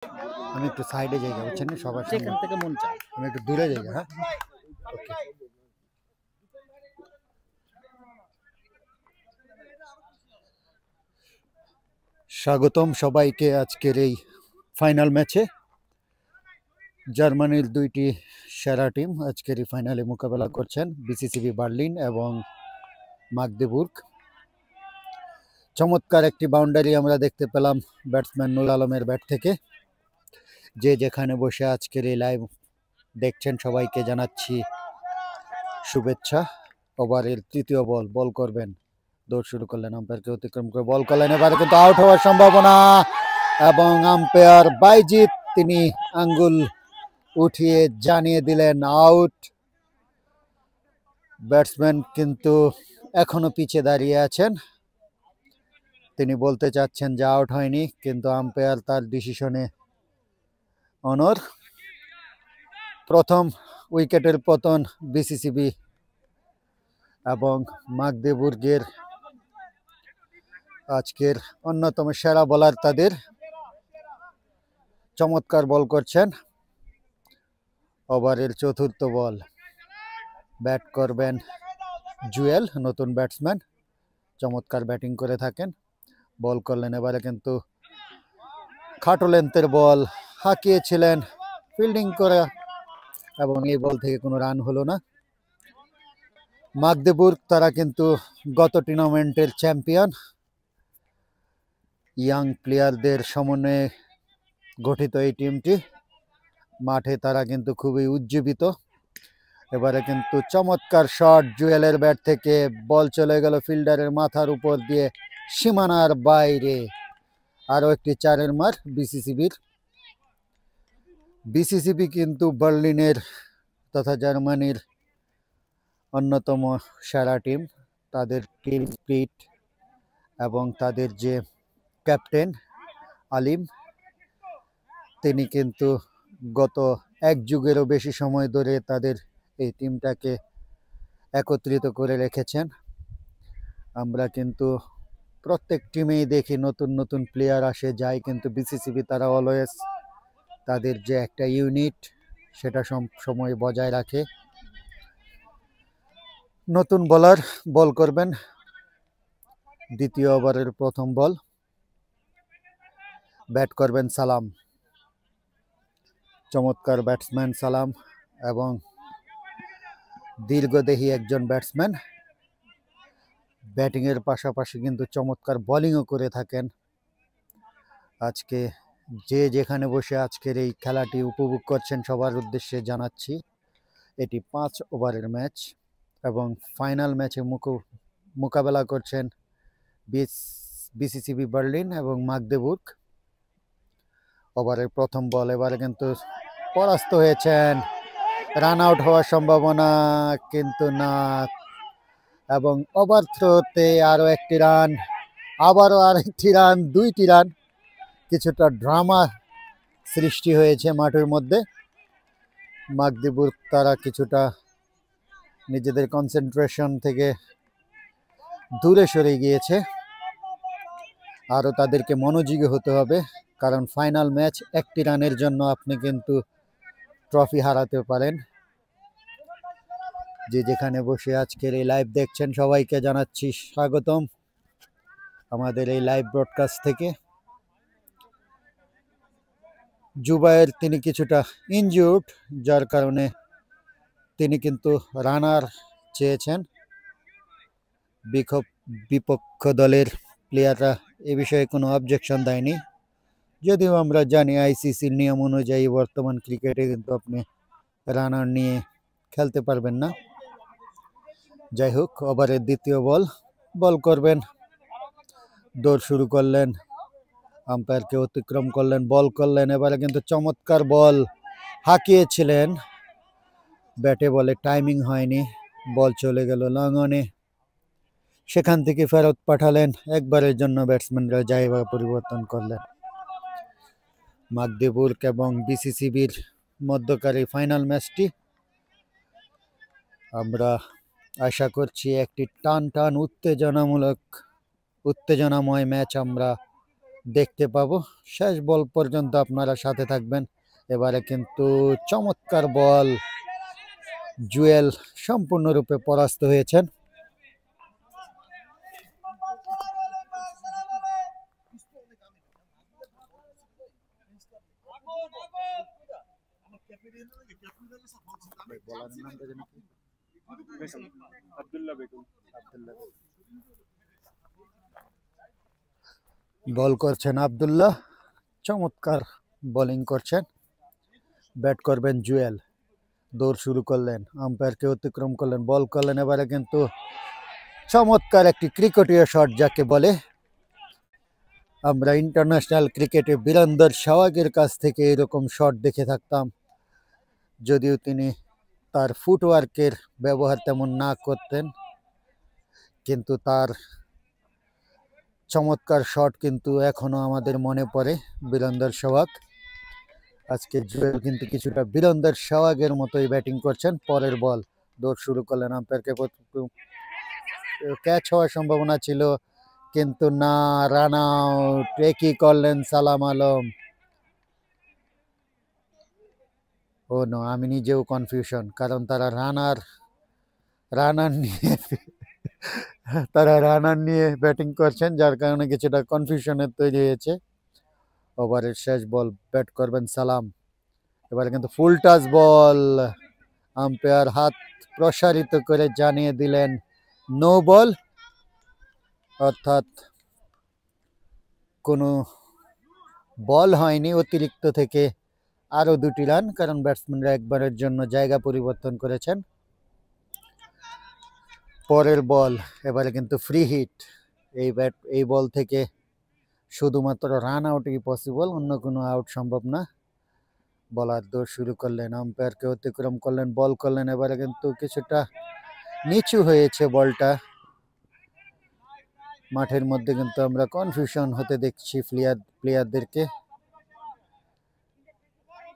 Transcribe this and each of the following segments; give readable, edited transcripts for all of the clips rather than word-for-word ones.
আমি একটু সাইডে জায়গা বুঝছেন সবার সামনে যেখান থেকে মন চায়। আমি একটু দূরে জায়গা। হ্যাঁ, ওকে। স্বাগতম সবাইকে আজকের এই ফাইনাল ম্যাচে। জার্মানির দুইটি সেরা টিম আজকের এই ফাইনালে মোকাবেলা করছেন, বিসিসিবি বার্লিন এবং মাগদেবুর্গ। চমৎকার একটি বাউন্ডারি আমরা দেখতে পেলাম ব্যাটসম্যান নুর আলমের ব্যাট থেকে। যে যেখানে বসে আজকের এই লাইভ দেখছেন সবাইকে জানাচ্ছি শুভেচ্ছা। ওভারের তৃতীয় বল করবেন, দৌড় শুরু করলেন, আম্পায়ারকে অতিক্রম করে বল করলেন, এবারে কিন্তু আউট হওয়ার সম্ভাবনা এবং আম্পায়ার বাইজিৎ তিনি আঙ্গুল উঠিয়ে জানিয়ে দিলেন আউট। ব্যাটসম্যান কিন্তু এখনো পিছে দাঁড়িয়ে আছেন, তিনি বলতে চাচ্ছেন যে আউট হয়নি, কিন্তু আম্পায়ার তার ডিসিশনে অনর। প্রথম উইকেটের পতন বিসিসিবি এবং মাগদেবুর্গের আজকের অন্যতম সেরা বোলার তাদের চমৎকার বল করছেন। ওভারের চতুর্থ বল, ব্যাট করবেন জুয়েল, নতুন ব্যাটসম্যান, চমৎকার ব্যাটিং করে থাকেন। বল করলেন, এবারে কিন্তু খাটো লেন্থের বল হাঁকিয়েছিলেন ফিল্ডিং করে এবং এই বল থেকে কোনো রান হলো না। মাগদেবুর্গ তারা কিন্তু গত টুর্নামেন্টের চ্যাম্পিয়ন, ইয়াং প্লেয়ারদের সমন্বয়ে গঠিত এই টিমটি। মাঠে তারা কিন্তু খুবই উজ্জীবিত। এবারে কিন্তু চমৎকার শট জুয়েলের ব্যাট থেকে, বল চলে গেল ফিল্ডারের মাথার উপর দিয়ে সীমানার বাইরে। আরও একটি চারের মার বিসিসিবির। বিসিসিবি কিন্তু বার্লিনের তথা জার্মানির অন্যতম সেরা টিম। তাদের টিম স্পিরিট এবং তাদের যে ক্যাপ্টেন আলিম, তিনি কিন্তু গত এক যুগেরও বেশি সময় ধরে তাদের এই টিমটাকে একত্রিত করে রেখেছেন। আমরা কিন্তু প্রত্যেক টিমেই দেখি নতুন নতুন প্লেয়ার আসে যায়, কিন্তু বিসিসিবি তারা অলওয়েজ তাদের যে একটা ইউনিট সেটা সময় বজায় রাখে। নতুন বোলার বল করবেন, দ্বিতীয় ওভারের প্রথম বল, ব্যাট করবেন সালাম, চমৎকার ব্যাটসম্যান সালাম এবং দীর্ঘদেহী একজন ব্যাটসম্যান। ব্যাটিংয়ের পাশাপাশি কিন্তু চমৎকার বোলিংও করে থাকেন। আজকে যে যেখানে বসে আজকের এই খেলাটি উপভোগ করছেন সবার উদ্দেশ্যে জানাচ্ছি এটি 5 ওভারের ম্যাচ এবং ফাইনাল ম্যাচে মোকাবেলা করছেন বিসিসিবি বার্লিন এবং মাগদেবুর্গ। ওভারের প্রথম বল, এবারে কিন্তু পরাস্ত হয়েছেন, রান আউট হওয়ার সম্ভাবনা কিন্তু না, এবং ওভার থ্রোতে আরও একটি রান, আবারও আরেকটি রান, দুইটি রান। কিছুটা ড্রামা সৃষ্টি হয়েছে মাঠের মধ্যে। মাগদেবুর্গ তারা কিছুটা নিজেদের কনসেন্ট্রেশন থেকে দূরে সরে গিয়েছে। আরও তাদেরকে মনোযোগী হতে হবে, কারণ ফাইনাল ম্যাচ, একটি রানের জন্য আপনি কিন্তু ট্রফি হারাতে পারেন। যে যেখানে বসে আজকের এই লাইভ দেখছেন সবাইকে জানাচ্ছি স্বাগতম আমাদের এই লাইভ ব্রডকাস্ট থেকে। জুবায়ের তিনি কিছুটা ইনজিউর্ড, যার কারণে তিনি কিন্তু রানার চেয়েছেন। বিপক্ষ দলের প্লেয়াররা এ বিষয়ে কোনো অবজেকশন দেয়নি, যদিও আমরা জানি আইসিসির নিয়ম অনুযায়ী বর্তমান ক্রিকেটে কিন্তু আপনি রানার নিয়ে খেলতে পারবেন না। যাই হোক, ওভারের দ্বিতীয় বল করবেন, দৌড় শুরু করলেন, আম্পায়ারকে অতিক্রম করলেন, বল করলেন, এবারে কিন্তু চমৎকার বল হাঁকিয়েছিলেন, ব্যাটে বলে টাইমিং হয়নি, বল চলে গেল লং অনে। সেখান থেকে ফেরত পাঠালেন, একবারের জন্য ব্যাটসম্যানরা জায়গা পরিবর্তন করলেন। মাগদেবুর্গ এবং বিসিসিবির মধ্যকার এই ফাইনাল ম্যাচটি আমরা আশা করছি একটি টান উত্তেজনাময় ম্যাচ আমরা দেখতে পাবো। শেষ বল পর্যন্ত আপনারা সাথে থাকবেন। এবারে কিন্তু চমৎকার বল, জুয়েল সম্পূর্ণরূপে পরাস্ত হয়েছেন। বল করছেন আব্দুল্লাহ, চমৎকার বোলিং করছেন। ব্যাট করবেন জুয়েল। দৌড় শুরু করলেন, আম্পায়ারকে অতিক্রম করলেন, বল করলেন। এবারে কিন্তু চমৎকার একটি ক্রিকেটীয় শট যাকে বলে। আমরা ইন্টারন্যাশনাল ক্রিকেটে বীরেন্দর সেহওয়াগের কাছ থেকে এরকম শট দেখে থাকতাম, যদিও তিনি তার ফুটওয়ার্কের ব্যবহার তেমন না করতেন, কিন্তু তার চমৎকার শট কিন্তু এখনো আমাদের মনে পড়ে। বীরেন্দর সেহওয়াগ, আজকে জুয়েল কিন্তু কিছুটা বীরেন্দর সেহওয়াগের মতোই ব্যাটিং করছেন। পরের বল, দৌড় শুরু করলেন, আম্পায়ারকে ক্যাচ হওয়ার সম্ভাবনা ছিল, কিন্তু না, রান আউট। কি করলেন সালাম আলম? ও নো, আমি নিজেও কনফিউশন, কারণ তারা রানার নিয়ে ব্যাটিং করছেন, যার কারণে কিছুটা কনফিউশনের তৈরি হয়েছে। ওভারের শেষ বল, ব্যাট করবেন সালাম। এবারে কিন্তু ফুল টাচ বল, আম্পায়ার হাত প্রসারিত করে জানিয়ে দিলেন নো বল, অর্থাৎ কোনো বল হয়নি। অতিরিক্ত থেকে আরো 2টি রান, কারণ ব্যাটসম্যানরা একবারের জন্য জায়গা পরিবর্তন করেছেন। পরের বল, এবারে কিন্তু ফ্রি হিট। এই বল থেকে শুধুমাত্র রান আউটই পসিবল, অন্য কোনো আউট সম্ভব না। বলার দৌড় শুরু করলেন, আম্পায়ারকে অতিক্রম করলেন, বল করলেন। এবারে কিন্তু কিছুটা নিচু হয়েছে বলটা। মাঠের মধ্যে কিন্তু আমরা কনফিউশন হতে দেখছি প্লেয়ারদেরকে,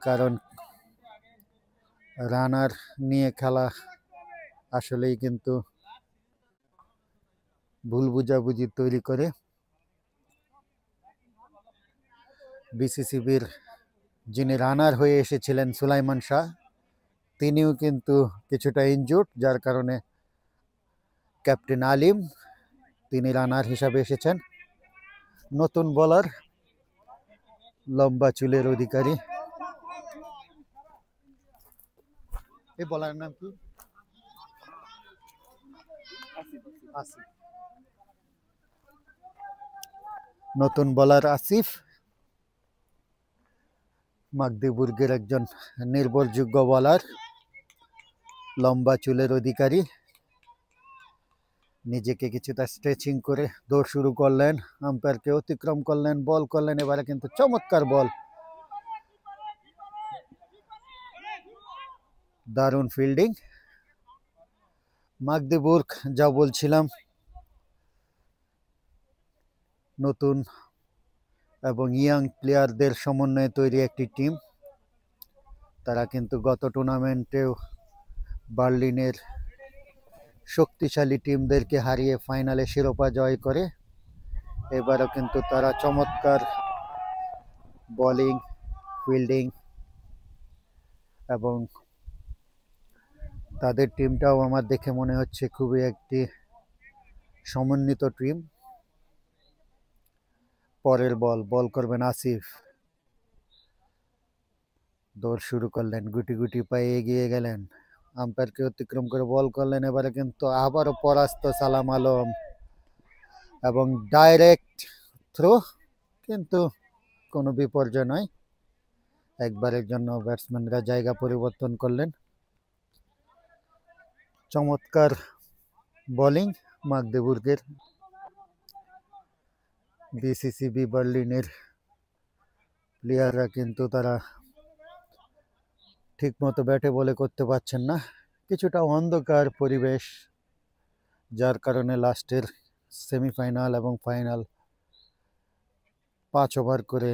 কারণ রানার নিয়ে খেলা আসলেই কিন্তু ভুল বুঝাবুঝি তৈরি করে। বিসিসিবির যিনি রানার হয়ে এসেছিলেন সুলাইমান শাহ, তিনিও কিন্তু কিছুটা ইনজুর্ড, যার কারণে ক্যাপ্টেন আলিম তিনি রানার হিসাবে এসেছেন। নতুন বোলার, লম্বা চুলের অধিকারী। এই বোলারের নাম কি? আসিফ। নতুন বোলার আসিফ, মাগদিবুর্গের একজন নির্ভরযোগ্য বোলার, লম্বা চুলের অধিকারী। নিজেকে কিছুটা স্ট্রেচিং করে দৌড় শুরু করলেন, আম্পায়ারকে অতিক্রম করলেন, বল করলেন। এবারে কিন্তু চমৎকার বল, দারুণ ফিল্ডিং। মাগদিবুর্গ, যা বলছিলাম, নতুন এবং ইয়াং প্লেয়ারদের সমন্বয়ে তৈরি একটি টিম। তারা কিন্তু গত টুর্নামেন্টেও বার্লিনের শক্তিশালী টিমদেরকে হারিয়ে ফাইনালে শিরোপা জয় করে। এবারও কিন্তু তারা চমৎকার বোলিং, ফিল্ডিং এবং তাদের টিমটাও আমার দেখে মনে হচ্ছে খুবই একটি সমন্বিত টিম। পরের বল করবেন আসিফ। দৌড় শুরু করলেন, গুটি গুটি পায়ে এগিয়ে গেলেন, আম্পায়ারকে অতিক্রম করে বল করলেন। এবারে কিন্তু আবারও পরাস্ত সালাম আলম, এবং ডাইরেক্ট থ্রো, কিন্তু কোনো বিপর্যয় নয়। একবারের জন্য ব্যাটসম্যানরা জায়গা পরিবর্তন করলেন। চমৎকার বোলিং মাগদেবুর্গের। বিসিসিবি বার্লিনের প্লেয়াররা কিন্তু তারা ঠিকমতো ব্যাটে বলে করতে পারছেন না, কিছুটা অন্ধকার পরিবেশ, যার কারণে লাস্টের সেমিফাইনাল এবং ফাইনাল 5 ওভার করে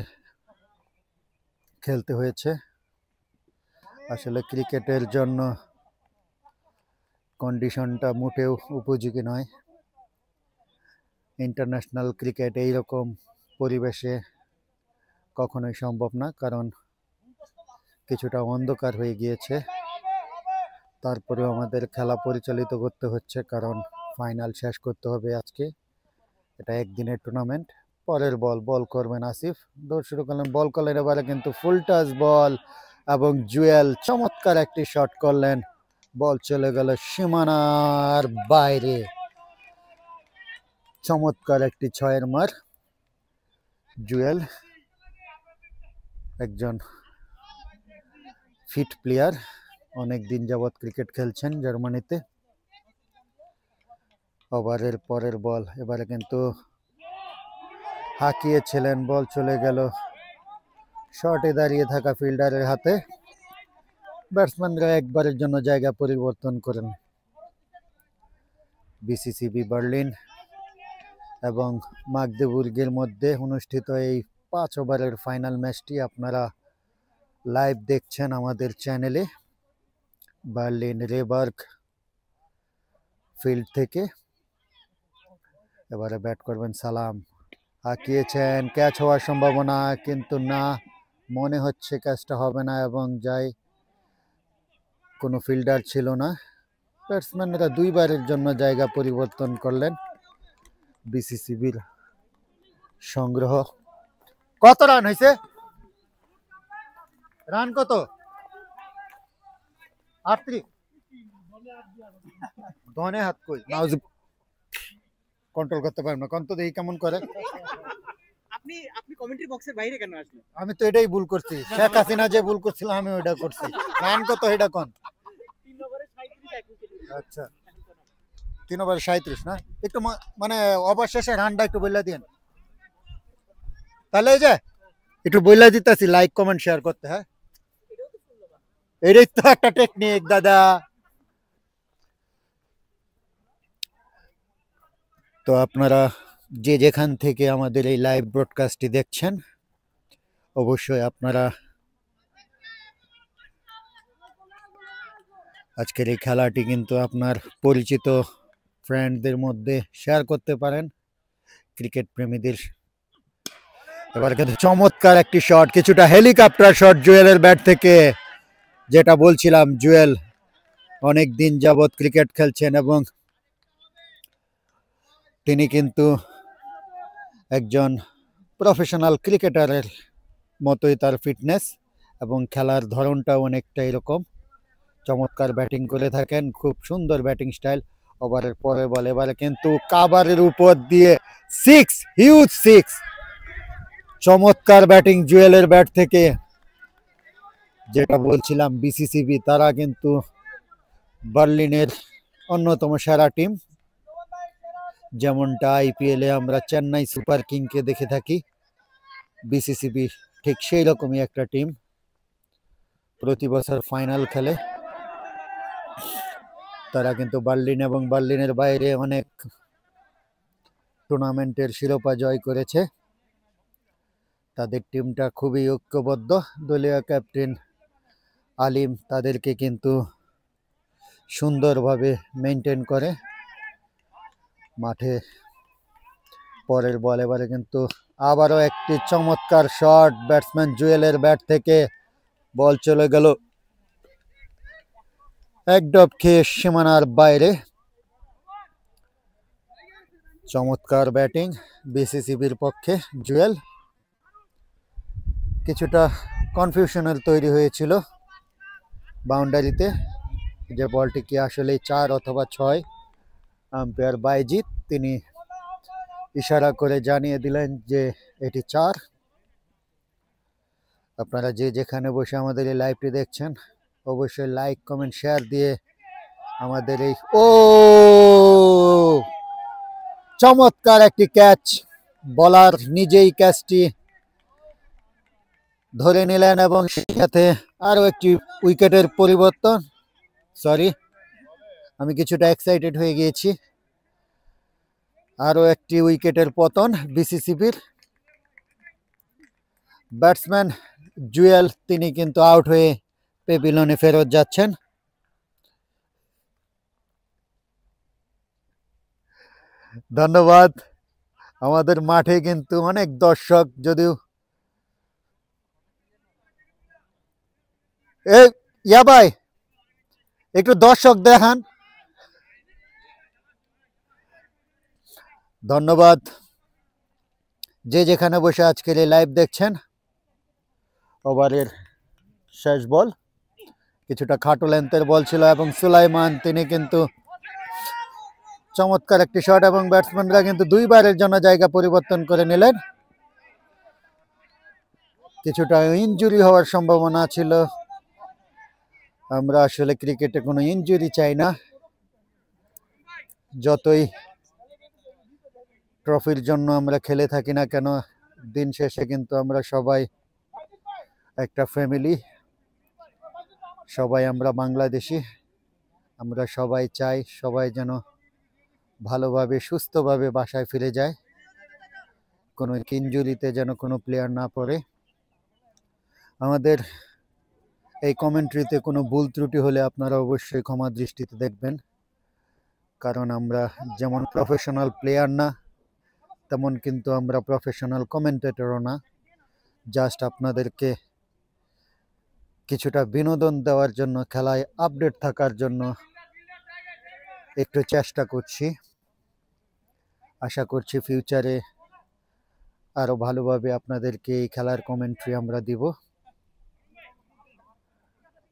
খেলতে হয়েছে। আসলে ক্রিকেটের জন্য কন্ডিশনটা মোটেও উপযোগী নয়। ইন্টারন্যাশনাল ক্রিকেট এইরকম পরিবেশে কখনোই সম্ভব না, কারণ কিছুটা অন্ধকার হয়ে গিয়েছে। তারপরেও আমাদের খেলা পরিচালিত করতে হচ্ছে, কারণ ফাইনাল শেষ করতে হবে আজকে। এটা একদিনের টুর্নামেন্ট। পরের বল করবেন আসিফ, দৌড় শুরু করলেন, বল করলেন, এবারে কিন্তু ফুল টাচ বল এবং জুয়েল চমৎকার একটি শট করলেন, বল চলে গেল সীমানার বাইরে। চমৎকার একটি 6-এর মার। জুয়েল একজন ফিট প্লেয়ার, অনেক দিন যাবৎ ক্রিকেট খেলছেন জার্মানিতে। ওভারের পরের বল, এবারে কিন্তু হাঁকিয়েছিলেন, বল চলে গেল শর্টে দাঁড়িয়ে থাকা ফিল্ডারের হাতে। ব্যাটসম্যানরা একবারের জন্য জায়গা পরিবর্তন করেন। বিসিসিবি বার্লিন এবং মাগদেবুর্গের মধ্যে অনুষ্ঠিত এই 5 ওভারের ফাইনাল ম্যাচটি আপনারা লাইভ দেখছেন আমাদের চ্যানেলে, বার্লিন রেবার্গ ফিল্ড থেকে। এবারে ব্যাট করবেন সালাম, হাঁকিয়েছেন, ক্যাচ হওয়ার সম্ভাবনা, কিন্তু না, মনে হচ্ছে ক্যাচটা হবে না, এবং যাই কোনো ফিল্ডার ছিল না। ব্যাটসম্যানরা 2 বারের জন্য জায়গা পরিবর্তন করলেন। বিসিসিবির সংগ্রহ কত রান হয়েছে? রান কত? 38। দনে হাত কই নাউজ কন্ট্রোল করতে পারবেন না, কোন তো দেখি কেমন করে। আপনি আপনি কমেন্ট্রি বক্সের বাইরে কেন আসলেন? আমি তো এটাই ভুল করছি, শেখ হাসিনা যে ভুল করছিল আমি ওইটা করছি। রান কত এটা কোন? 3 ওভারে 37 উইকেট। আচ্ছা, 3 ওভারে 37 না? একটু মানে অবশেষে রানটা একটু বলে দিন তাহলে। এই যে একটু বলে দিতেছি, লাইক কমেন্ট শেয়ার করতে। হ্যাঁ, এটাই তো একটা টেকনিক দাদা। তো আপনারা যে যেখান থেকে আমাদের এই লাইভ ব্রডকাস্টটি দেখছেন, অবশ্যই আপনারা আজকের এই খেলাটি কিন্তু আপনার পরিচিত ফ্রেন্ডদের মধ্যে শেয়ার করতে পারেন, ক্রিকেট প্রেমীদের। এবার কিন্তু চমৎকার একটি শট, কিছুটা হেলিকপ্টার শট জুয়েলের ব্যাট থেকে। যেটা বলছিলাম, জুয়েল অনেক দিন যাবৎ ক্রিকেট খেলছেন এবং তিনি কিন্তু একজন প্রফেশনাল ক্রিকেটারের মতোই তার ফিটনেস এবং খেলার ধরনটাও অনেকটা এরকম। চমৎকার ব্যাটিং করে থাকেন, খুব সুন্দর ব্যাটিং স্টাইল। ওভারের পরের বল, এবারে কিন্তু কাভারের উপর দিয়ে 6, হিউজ 6। চমৎকার ব্যাটিং জুয়েলের ব্যাট থেকে। যেটা বলছিলাম, বিসিসিবি তারা কিন্তু বার্লিনের অন্যতম সেরা টিম। যেমনটা আইপিএলে আমরা চেন্নাই সুপার কিংকে দেখে থাকি, বিসিসিবি ঠিক সেই রকমই একটা টিম, প্রতি বছর ফাইনাল খেলে। তারা কিন্তু বার্লিন এবং বার্লিনের বাইরে অনেক টুর্নামেন্টের শিরোপা জয় করেছে। তাদের টিমটা খুবই ঐক্যবদ্ধ। দলীয় ক্যাপ্টেন আলিম তাদেরকে কিন্তু সুন্দরভাবে মেনটেন করে মাঠে। পরের বল, এবারে কিন্তু আবারও একটি চমৎকার শট ব্যাটসম্যান জুয়েলের ব্যাট থেকে, বল চলে গেল এক ডব খেয়ে সীমানার বাইরে। চমৎকার ব্যাটিং বিসিসিবির পক্ষে। জুয়েল কিছুটা কনফিউশনের তৈরি হয়েছিল বাউন্ডারিতে, যে বলটি কি আসলে 4 অথবা 6। আম্পায়ার বাইজিৎ তিনি ইশারা করে জানিয়ে দিলেন যে এটি 4। আপনারা যে যেখানে বসে আমাদের এই লাইভটি দেখছেন, অবশ্যই লাইক কমেন্ট শেয়ার দিয়ে আমাদের এই চমৎকার একটি ক্যাচ, বলার নিজেই ক্যাচটি ধরে নিলেন এবং সাথে আরো একটি উইকেটের পরিবর্তন। সরি, আমি কিছুটা এক্সাইটেড হয়ে গিয়েছি। আরো একটি উইকেটের পতন বিসিসিবির। ব্যাটসম্যান জুয়েল তিনি কিন্তু আউট হয়ে পেভিলিয়নে ফেরত যাচ্ছেন। ধন্যবাদ আমাদের মাঠে কিন্তু অনেক দর্শক, যদিও এই ইয়া ভাই একটু দর্শক দেখান। ধন্যবাদ যে যেখানে বসে আজকের এই লাইভ দেখছেন। ওভারের শেষ বল, কিছুটা খাটো লেন্থের বল ছিল এবং সুলাইমান তিনি কিন্তু চমৎকার একটি শট এবং ব্যাটসম্যানরা কিন্তু দুইবারের জন্য জায়গা পরিবর্তন করে নিলেন। কিছুটা ইনজুরি হওয়ার সম্ভাবনা ছিল। আমরা আসলে ক্রিকেটে কোনো ইনজুরি চাই না। যতই ট্রফির জন্য আমরা খেলে থাকি না কেন, দিন শেষে কিন্তু আমরা সবাই একটা ফ্যামিলি, সবাই আমরা বাংলাদেশি। আমরা সবাই চাই সবাই যেন ভালোভাবে সুস্থভাবে বাসায় ফিরে যায়, কোনো ইনজুরিতে যেন কোনো প্লেয়ার না পড়ে। আমাদের এই কমেন্ট্রিতে কোনো ভুল ত্রুটি হলে আপনারা অবশ্যই ক্ষমা দৃষ্টিতে দেখবেন, কারণ আমরা যেমন প্রফেশনাল প্লেয়ার না, তেমন কিন্তু আমরা প্রফেশনাল কমেন্টেটরও না। জাস্ট আপনাদেরকে কিছুটা বিনোদন দেওয়ার জন্য, খেলায় আপডেট থাকার জন্য একটু চেষ্টা করছি। আশা করছি ফিউচারে আরো ভালোভাবে আপনাদেরকে এই খেলার কমেন্ট্রি আমরা দিব।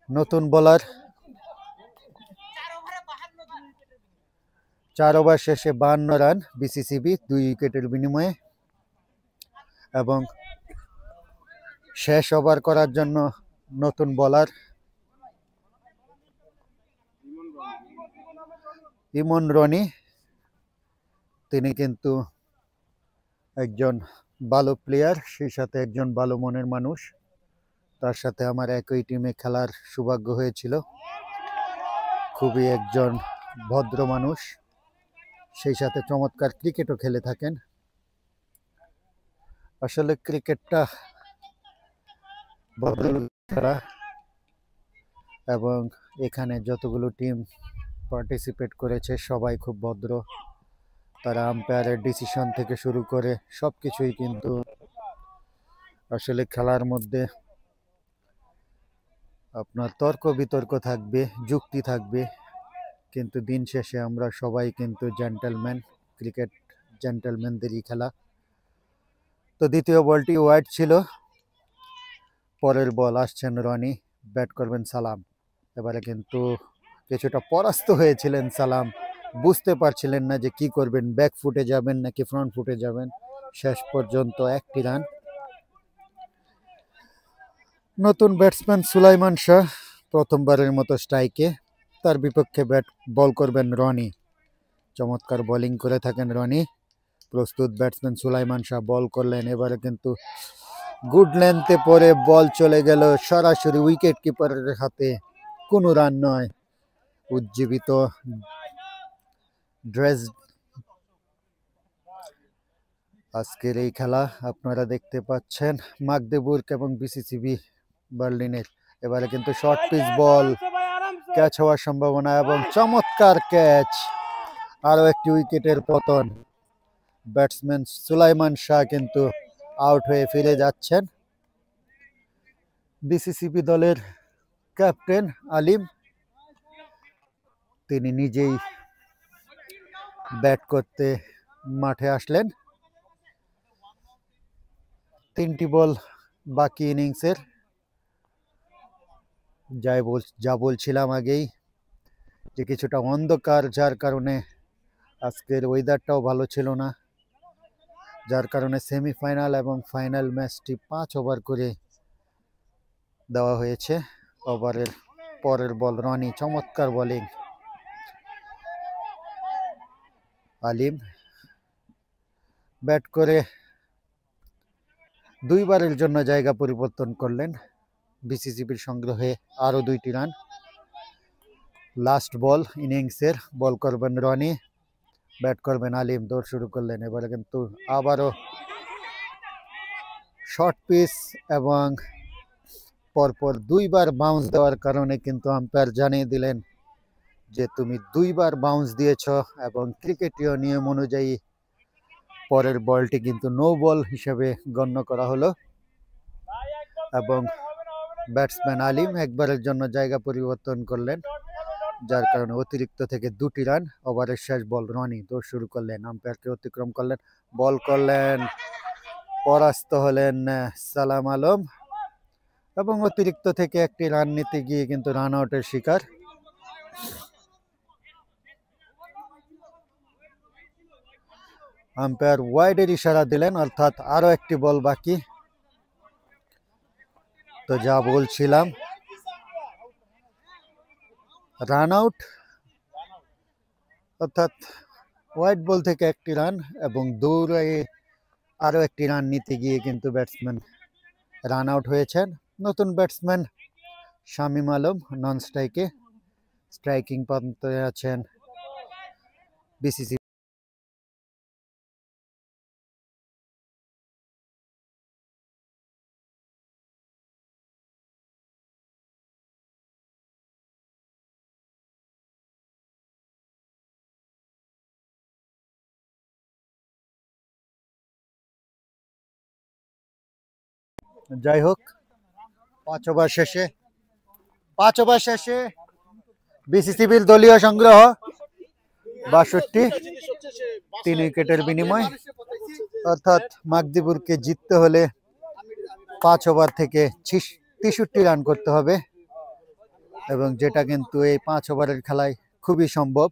নতুন বোলার, 4 ওভার শেষে 52 রান বিসিসিবি 2 উইকেটের বিনিময়ে, এবং শেষ ওভার করার জন্য নতুন বোলার ইমন রনি। তিনি কিন্তু একজন ভালো প্লেয়ার, সেই সাথে একজন ভালো মনের মানুষ। তার সাথে আমার একই টিমে খেলার সৌভাগ্য হয়েছিল। খুবই একজন ভদ্র মানুষ, সেই সাথে চমৎকার ক্রিকেটও খেলে থাকেন। আসলে ক্রিকেটটা ভদ্রলোক খেলা, এবং এখানে যতগুলো টিম পার্টিসিপেট করেছে সবাই খুব ভদ্র। তারা আম্পায়ারের ডিসিশন থেকে শুরু করে সব কিছুই কিন্তু আসলে খেলার মধ্যে আপনার তর্ক বিতর্ক থাকবে, যুক্তি থাকবে, কিন্তু দিন শেষে আমরা সবাই কিন্তু জেন্টলম্যান। ক্রিকেট জেন্টলম্যানদেরই খেলা। তো দ্বিতীয় বলটি ওয়াইড ছিল। পরের বল আসছেন রনি, ব্যাট করবেন সালাম। এবারে কিন্তু কিছুটা পরাস্ত হয়েছিলেন সালাম, বুঝতে পারছিলেন না যে কি করবেন, ব্যাক ফুটে যাবেন নাকি ফ্রন্ট ফুটে যাবেন। শেষ পর্যন্ত একটি রান। নতুন ব্যাটসম্যান সুলাইমান শাহ প্রথমবারের মতো স্ট্রাইকে, তার বিপক্ষে বল করবেন রনি। চমৎকার বোলিং করে থাকেন রনি। প্রস্তুত ব্যাটসম্যান সুলাইমান শাহ বল করলেন। এবারে কিন্তু গুড লেন্থে পরে বল চলে গেল সরাসরি উইকেট কিপারের হাতে। কোনো রান নয়। উজ্জীবিত ড্রেস আজকের এই খেলা আপনারা দেখতে পাচ্ছেন মাগদেবুর্গ এবং বিসিসিবি বার্লিনের। এবারে কিন্তু শর্ট পিচ বল, ক্যাচ হওয়ার সম্ভাবনা এবং চমৎকার ক্যাচ। আরো একটি উইকেটের পতন। ব্যাটসম্যান সুলাইমান শাহ কিন্তু আউট হয়ে ফিরে যাচ্ছেন। বিসিসিবি দলের ক্যাপ্টেন আলিম, তিনি নিজেই ব্যাট করতে মাঠে আসলেন। 3টি বল বাকি ইনিংসের। যা বলছিলাম আগেই যে কিছুটা অন্ধকার, যার কারণে আজকের ওয়েদারটাও ভালো ছিল না, যার কারণে সেমিফাইনাল এবং ফাইনাল ম্যাচটি 5 ওভার করে দেওয়া হয়েছে। ওভারের পরের বল রনি, চমৎকার বোলিং। আলিম ব্যাট করে দুইবারের জন্য জায়গা পরিবর্তন করলেন। বিসিসিবির সংগ্রহে আরো 2টি রান। লাস্ট বল ইনিংসের, বল করবেন রনি, ব্যাট করবেন আলিম। দৌড় শুরু করলেন। এবারে কিন্তু আবারও শর্ট পিচ এবং পরপর 2বার বাউন্স দেওয়ার কারণে কিন্তু আম্পায়ার জানিয়ে দিলেন যে তুমি 2বার বাউন্স দিয়েছ এবং ক্রিকেটীয় নিয়ম অনুযায়ী পরের বলটি কিন্তু নো বল হিসেবে গণ্য করা হলো এবং ব্যাটসম্যান আলিম একবারের জন্য জায়গা পরিবর্তন করলেন, যার কারণে অতিরিক্ত থেকে 2টি রান। ওভারের শেষ বল রনি দৌড় শুরু করলেন, আম্পায়ারকে অতিক্রম করলেন, বল করলেন, পরাস্ত হলেন সালাম আলম এবং অতিরিক্ত থেকে 1টি রান নিতে গিয়ে কিন্তু রান আউটের শিকার। আম্পায়ার ওয়াইডের ইশারা দিলেন, অর্থাৎ আরো 1টি বল বাকি। তো যা বলছিলাম, রান আউট অর্থাৎ হোয়াইট বল থেকে 1টি রান এবং দৌড়ে আরো 1টি রান নিতে গিয়ে কিন্তু ব্যাটসম্যান রান আউট হয়েছেন। নতুন ব্যাটসম্যান শামীম আলম নন স্ট্রাইকে, স্ট্রাইকিং প্রান্তে আছেন বিসিসি। যাই হোক, 5 ওভার শেষে বিসিসিবির দলীয় সংগ্রহ 62, 3 উইকেটের বিনিময়, অর্থাৎ মাগদিপুরকে জিততে হলে 5 ওভার থেকে 63 রান করতে হবে এবং যেটা কিন্তু এই 5 ওভারের খেলায় খুবই সম্ভব।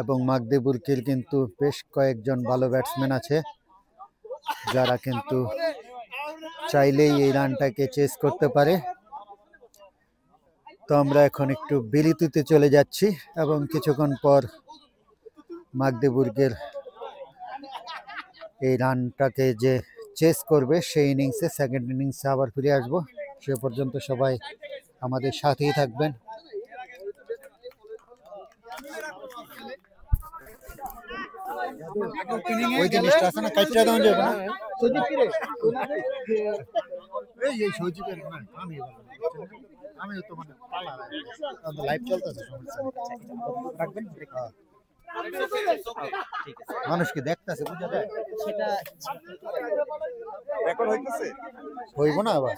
এবং মাগদিপুরকে কিন্তু বেশ কয়েকজন ভালো ব্যাটসম্যান আছে যারা কিন্তু চাইলেই এই রানটাকে চেস করতে পারে। তো আমরা এখন একটু বিরতিতে চলে যাচ্ছি এবং কিছুক্ষণ পর মাগদিপুরের এই রানটাকে যে চেস করবে সেই ইনিংসে, সেকেন্ড ইনিংসে আবার ফিরে আসবো। সে পর্যন্ত সবাই আমাদের সাথেই থাকবেন। ওই জিনিসটা আছে না, কাইটটা দাও যাবে না আমি তো মানে লাইভ চলতেছে, মানুষকে দেখতেছে, বুঝা যায় সেটা রেকর্ড হইতেছে, হইব না আবার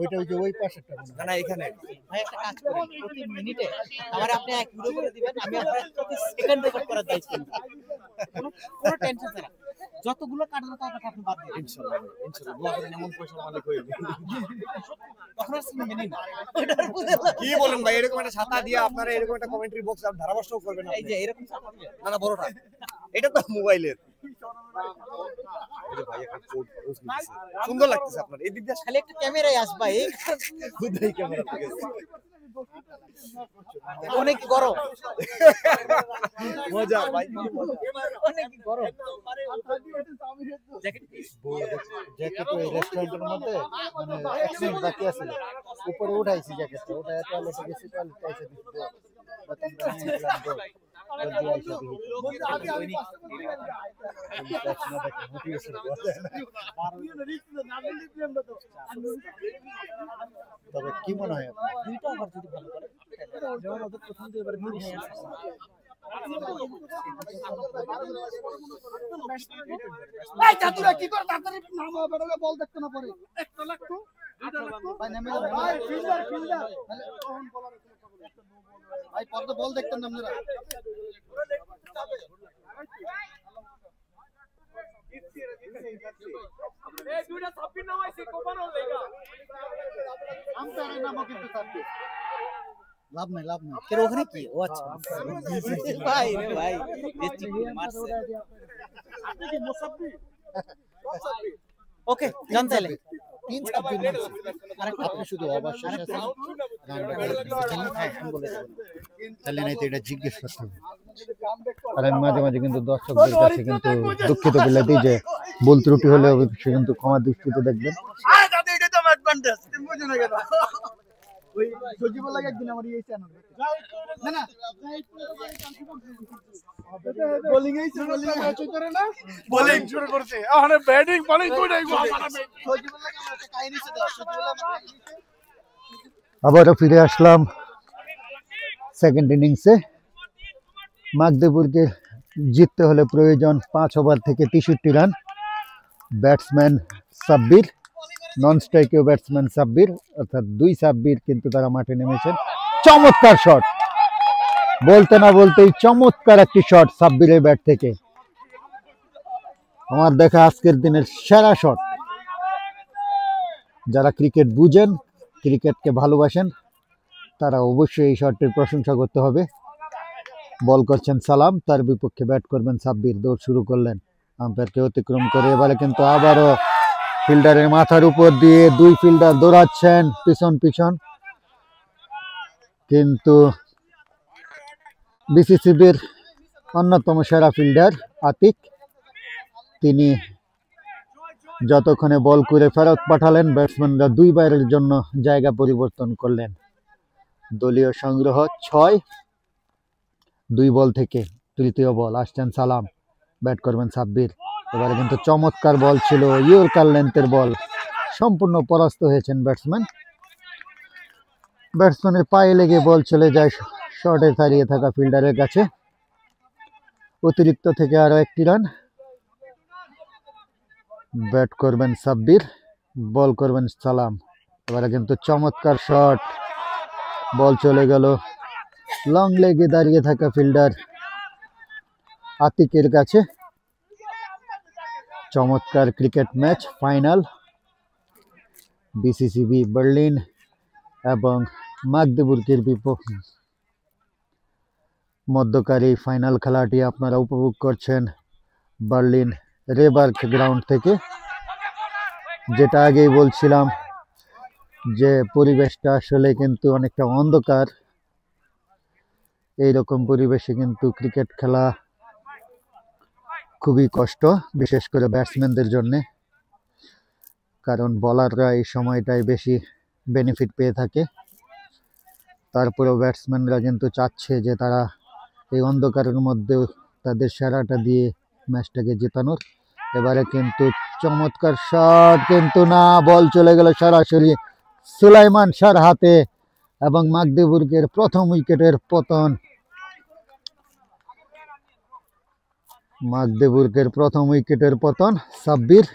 ওইটা ওই যে ওই পাশেরটা না না এখানে ভাই একটা কাজ করেন, প্রতি মিনিটে আমার আপনি 1 ইউরো করে দিবেন, আমি আপনার প্রতি সেকেন্ড রেকর্ড করার দায়িত্ব নিব। কোনো টেনশন ছাড়া যতগুলো কাটবে তত আপনি বাদ দিবেন ইনশাআল্লাহ ইনশাআল্লাহ দোয়া করেন এমন পয়সা মালিক হইবে। তখন আর শুনবেনই না। কি বলেন ভাই, এরকম একটা ছাতা দিয়ে আপনারা এরকম একটা কমেন্ট্রি বক্স আর ধারাভাষ্য করবেন এই যে এরকম চাপা দিবেন। না না বড়টা এটা তো মোবাইলের। ভাই একটা কোড সুন্দর লাগতেছে আপনার এই দিক দিয়ে খালি একটা ক্যামেরায় আসবা, এই খুদাই ক্যামেরা থেকে অনেক গরম, মজা ভাই অনেক গরম। জ্যাকেট ওই রেস্টুরেন্টের মধ্যে মানে 1 মিনিট বাকি আছে, উপরে উঠাইছি জ্যাকেটটা, ওটা এত আলো থেকে গেছি কোয়ালিটি আইছে তবে কি মনে হয় আপনার? দুইটা ওভার যদি ভালো করে যেমন ওদের প্রথম দুইবার ভুল হয়ে আছে, এই চাতুরা কি করে তাড়াতাড়ি নাম বেরোলে বল দেখতে না পারে, একটা লাগতো দুইটা লাগতো ভাই নেমে ভাই ফিল্ডার তাহলে তখন বলার ভাই পর্দা বল দেখতেন না আপনারা। এই দুইটা ছাব্বিশ নামাইছি কোপানো লাগা আমটারে নামও কিন্তু ছাব্বিশ লাভ নাই কেন ওখানে কি? ও আচ্ছা ভাই রে ভাই মারছে। ওকে জান তাহলে 3-26 আপনি শুধু অবশ্যই আছেন তাহলে নাই তো এটা জিজ্ঞেস করতে হবে। আর আমি মাঝে মাঝে কিন্তু দর্শকদের কাছে কিন্তু দুঃখিত বলে দিই যে ভুল ত্রুটি হলে অবশ্যই কিন্তু ক্ষমা দৃষ্টিতে দেখবেন। আরে দাদা এটা তো অ্যাডভান্টেজ তুমি বুঝো না কেন ওই সজীব লাগে একদিন আমার এই চ্যানেল না না বোলিং এই ম্যাচ করে না বোলিং শুরু করছে ওখানে ব্যাটিং বোলিং দুইটাই গোল মারবে সজীব লাগে একটা কাহিনী ছিল সজীব লাগে আবারও ফিরে আসলাম সেকেন্ড ইনিংসে মাগদেপুরকে জিততে হলে প্রয়োজন 5 ওভার থেকে 63 রান। ব্যাটসম্যান সাব্বির, নন স্ট্রাইকেও ব্যাটসম্যান সাব্বির, অর্থাৎ 2 সাব্বির কিন্তু তারা মাঠে নেমেছেন। চমৎকার শট, বলতে না বলতেই চমৎকার একটি শট সাব্বিরের ব্যাট থেকে। আমার দেখা আজকের দিনের সেরা শট। যারা ক্রিকেট বুঝেন, ক্রিকেটকে ভালোবাসেন, তারা অবশ্যই এই শটটির প্রশংসা করতে হবে। বল করছেন সালাম, তার বিপক্ষে ব্যাট করবেন সাব্বির। দৌড় শুরু করলেন, আম্পায়ারকে অতিক্রম করে এবারে কিন্তু আবারও ফিল্ডারের মাথার উপর দিয়ে 2 ফিল্ডার দৌড়াচ্ছেন পিছন পিছন, কিন্তু বিসিসিবির অন্যতম সেরা ফিল্ডার আতিক, তিনি যতক্ষণে বল করে ফেরত পাঠালেন, ব্যাটসম্যানরা 2 বারের জন্য জায়গা পরিবর্তন করলেন। দলীয় সংগ্রহ 6, 2 বল থেকে। তৃতীয় বল, আসছেন সালাম, ব্যাট করবেন সাব্বির। এবারে কিন্তু চমৎকার বল ছিল, ইয়র্কার লেন্থের বল, সম্পূর্ণ পরাস্ত হয়েছেন ব্যাটসম্যান। ব্যাটসম্যানের পায়ে লেগে বল চলে যায় শর্টে দাঁড়িয়ে থাকা ফিল্ডারের কাছে। অতিরিক্ত থেকে আরো 1টি রান। ব্যাট করবেন সাব্বির, বল করবেন সালাম। এবারে কিন্তু চমৎকার শট, বল চলে গেল লং লেগে দাঁড়িয়ে থাকা ফিল্ডার আতিকের কাছে। চমৎকার cricket match final, BCCB Berlin এবং মাগদেবুর্গের মধ্যকারী ফাইনাল খেলাটি আপনারা উপভোগ করছেন বার্লিন রেবার্গ গ্রাউন্ড থেকে। যেটা আগেই বলছিলাম যে পরিবেশটা আসলে কিন্তু অনেকটা অন্ধকার। এইরকম পরিবেশে কিন্তু ক্রিকেট খেলা খুবই কষ্ট, বিশেষ করে ব্যাটসম্যানদের জন্য, কারণ বোলাররা এই সময়টায় বেশি বেনিফিট পেয়ে থাকে। তারপরেও ব্যাটসম্যানরা কিন্তু চাচ্ছে যে তারা এই অন্ধকারের মধ্যেও তাদের সেরাটা দিয়ে ম্যাচটাকে জেতানোর। এবারে কিন্তু চমৎকার শট, কিন্তু না, বল চলে গেল সরাসরি সুলাইমান শাহর হাতে এবং মাগদেবুর্গের প্রথম উইকেটের পতন। মাগদেবুর্গের প্রথম উইকেটের পতন। সাব্বির,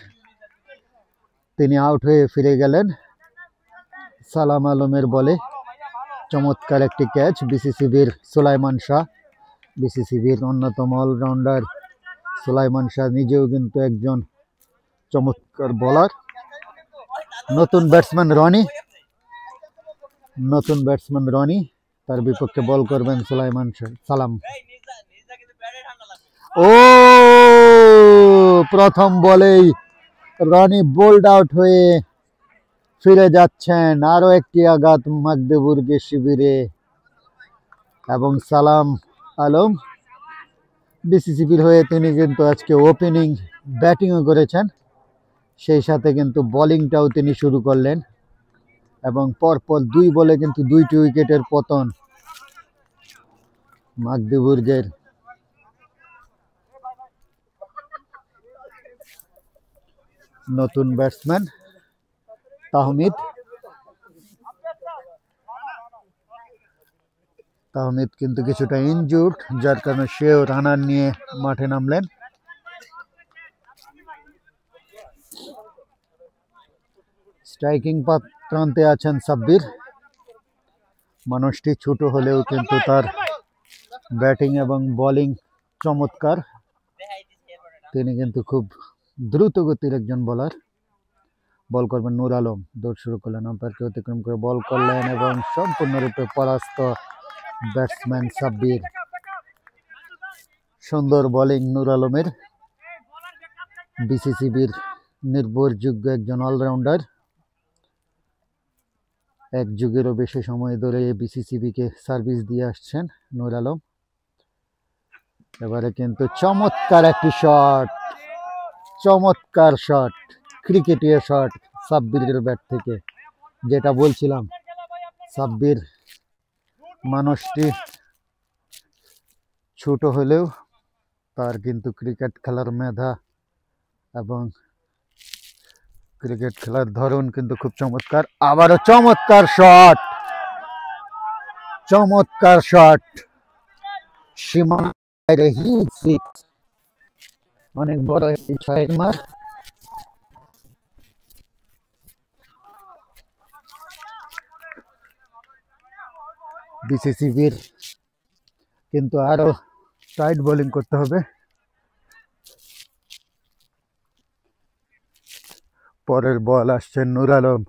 তিনি আউট হয়ে ফিরে গেলেন সালাম আলমের বলে। চমৎকার একটি ক্যাচ বিসিসিবির সুলাইমান শাহ, বিসিসিবির অন্যতম অলরাউন্ডার সুলাইমান শাহ নিজেও কিন্তু একজন চমৎকার বোলার। নতুন ব্যাটসম্যান রনি, তার বিপক্ষে বল করবেন সুলাইমান সালাম। ও, প্রথম বলেই রনি বোল্ড আউট হয়ে ফিরে যাচ্ছেন। আরো একটি আঘাত মাগদেবুর্গের শিবিরে, এবং সালাম আলম বিসিসিবির হয়ে তিনি কিন্তু আজকে ওপেনিং ব্যাটিংও করেছেন, সেই সাথে কিন্তু বোলিংটাও তিনি শুরু করলেন, এবং পরপর 2 বলে কিন্তু 2টি উইকেটের পতন মাগদেবুর্গের। নতুন ব্যাটসম্যান তাহমিদ কিন্তু কিছুটা ইনজুর্ড, যার কারণে সেও রানার নিয়ে মাঠে নামলেন। স্ট্রাইকিং প্রান্তে আছেন সাব্বির। মানুষটি ছোট হলেও কিন্তু তার ব্যাটিং এবং বোলিং চমৎকার। তিনি কিন্তু খুব দ্রুত গতির একজন বোলার। বল করবেন নূর আলম, দৌড় শুরু করলেন, আম্পায়ারকে অতিক্রম করে বল করলেন এবং সম্পূর্ণরূপে পরাস্ত ব্যাটসম্যান সাব্বির। সুন্দর বোলিং নূর আলমের, বিসিসিবির নির্ভরযোগ্য একজন অলরাউন্ডার। 1 যুগেরও বেশি সময় ধরে বিসিসিবিকে সার্ভিস দিয়ে আসছেন নূর আলম। এবারে কিন্তু চমৎকার একটি শট, চমৎকার শট, ক্রিকেটীয় শট সাব্বিরের ব্যাট থেকে। যেটা বলছিলাম, সাব্বির মানুষটি ছোট হলেও তার কিন্তু ক্রিকেট খেলার মেধা এবং ক্রিকেট খেলার ধরন কিন্তু খুব চমৎকার। আবারও চমৎকার শট, সীমানা হিউজ সিক্স, অনেক বড় একটি 6 মার। বিসিসিবির কিন্তু আরো টাইট বোলিং করতে হবে। পরের বল আসছে নূর আলম,